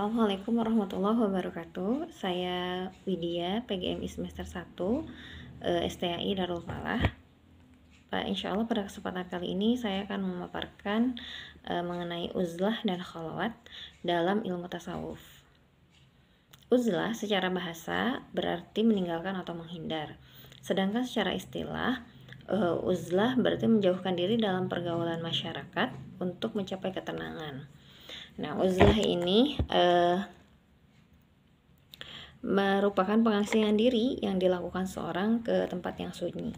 Assalamualaikum warahmatullahi wabarakatuh. Saya Widya, PGMI semester 1, STAI Darul Falah. Insya Allah pada kesempatan kali ini saya akan memaparkan mengenai uzlah dan khalwat dalam ilmu tasawuf. Uzlah secara bahasa berarti meninggalkan atau menghindar. Sedangkan secara istilah, uzlah berarti menjauhkan diri dalam pergaulan masyarakat untuk mencapai ketenangan. Nah, uzlah ini merupakan pengasingan diri yang dilakukan seorang ke tempat yang sunyi.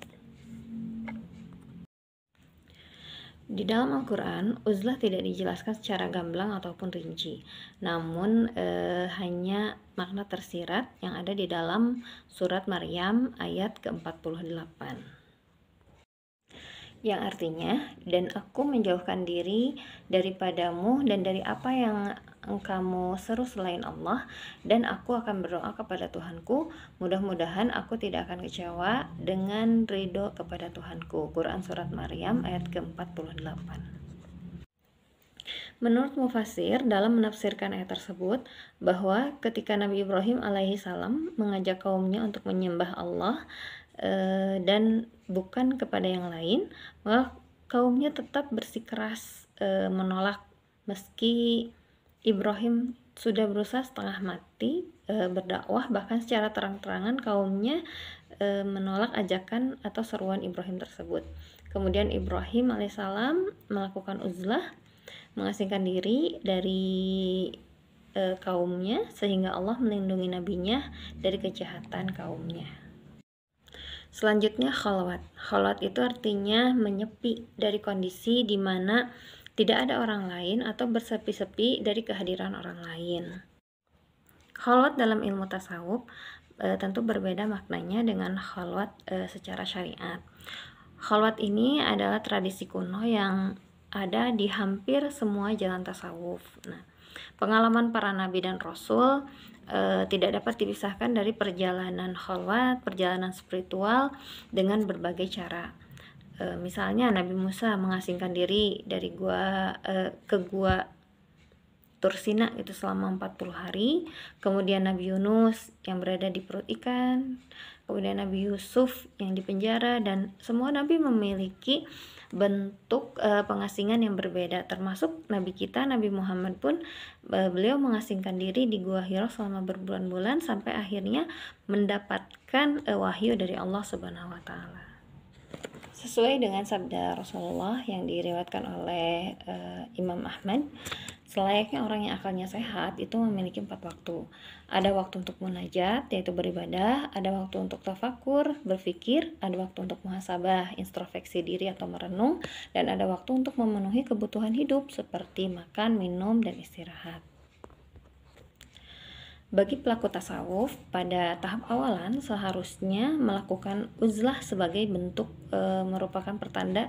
Di dalam Al-Quran, uzlah tidak dijelaskan secara gamblang ataupun rinci, namun hanya makna tersirat yang ada di dalam surat Maryam ayat ke-48. Yang artinya, dan aku menjauhkan diri daripadamu dan dari apa yang kamu seru selain Allah, dan aku akan berdoa kepada Tuhanku, mudah-mudahan aku tidak akan kecewa dengan ridho kepada Tuhanku. Quran Surat Maryam ayat ke-48. Menurut Mufasir, dalam menafsirkan ayat tersebut, bahwa ketika Nabi Ibrahim alaihissalam mengajak kaumnya untuk menyembah Allah dan bukan kepada yang lain, maka kaumnya tetap bersikeras menolak meski Ibrahim sudah berusaha setengah mati berdakwah, bahkan secara terang-terangan kaumnya menolak ajakan atau seruan Ibrahim tersebut. Kemudian Ibrahim alaihissalam melakukan uzlah, mengasingkan diri dari kaumnya, sehingga Allah melindungi nabinya dari kejahatan kaumnya. Selanjutnya khalwat. Khalwat itu artinya menyepi dari kondisi di mana tidak ada orang lain atau bersepi-sepi dari kehadiran orang lain. Khalwat dalam ilmu tasawuf tentu berbeda maknanya dengan khalwat secara syariat. Khalwat ini adalah tradisi kuno yang ada di hampir semua jalan tasawuf. Nah, pengalaman para nabi dan rasul tidak dapat dipisahkan dari perjalanan khalwat, perjalanan spiritual dengan berbagai cara. Misalnya Nabi Musa mengasingkan diri dari gua ke gua Tursina itu selama 40 hari. Kemudian Nabi Yunus yang berada di perut ikan. Kemudian Nabi Yusuf yang dipenjara, dan semua nabi memiliki bentuk pengasingan yang berbeda, termasuk nabi kita Nabi Muhammad pun beliau mengasingkan diri di Gua Hira selama berbulan-bulan sampai akhirnya mendapatkan wahyu dari Allah Subhanahu wa taala. Sesuai dengan sabda Rasulullah yang diriwayatkan oleh Imam Ahmad, selayaknya orang yang akalnya sehat itu memiliki 4 waktu. Ada waktu untuk munajat, yaitu beribadah, ada waktu untuk tafakur, berpikir, ada waktu untuk muhasabah, introspeksi diri atau merenung, dan ada waktu untuk memenuhi kebutuhan hidup seperti makan, minum, dan istirahat. Bagi pelaku tasawuf, pada tahap awalan seharusnya melakukan uzlah sebagai bentuk merupakan pertanda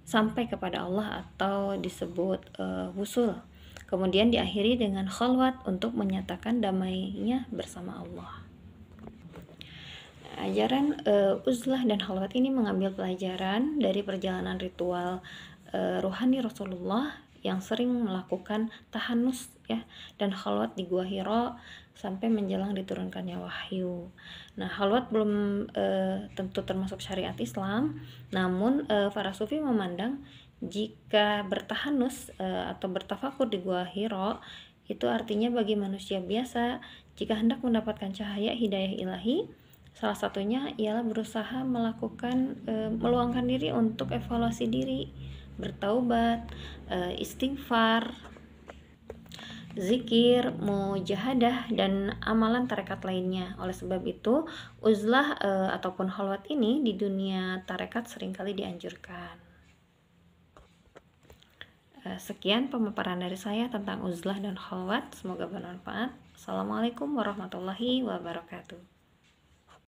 sampai kepada Allah atau disebut wusul. Kemudian diakhiri dengan khalwat untuk menyatakan damainya bersama Allah. Ajaran uzlah dan khalwat ini mengambil pelajaran dari perjalanan ritual ruhani Rasulullah yang sering melakukan tahanus dan khalwat di Gua Hira sampai menjelang diturunkannya wahyu. Nah, khalwat belum tentu termasuk syariat Islam, namun para sufi memandang jika bertahanus atau bertafakur di Gua Hira itu artinya bagi manusia biasa jika hendak mendapatkan cahaya hidayah ilahi, salah satunya ialah berusaha melakukan meluangkan diri untuk evaluasi diri, bertaubat, istighfar, zikir, mujahadah, dan amalan tarekat lainnya. Oleh sebab itu, uzlah ataupun khalwat ini di dunia tarekat seringkali dianjurkan. Sekian pemaparan dari saya tentang uzlah dan khalwat. Semoga bermanfaat. Assalamualaikum warahmatullahi wabarakatuh.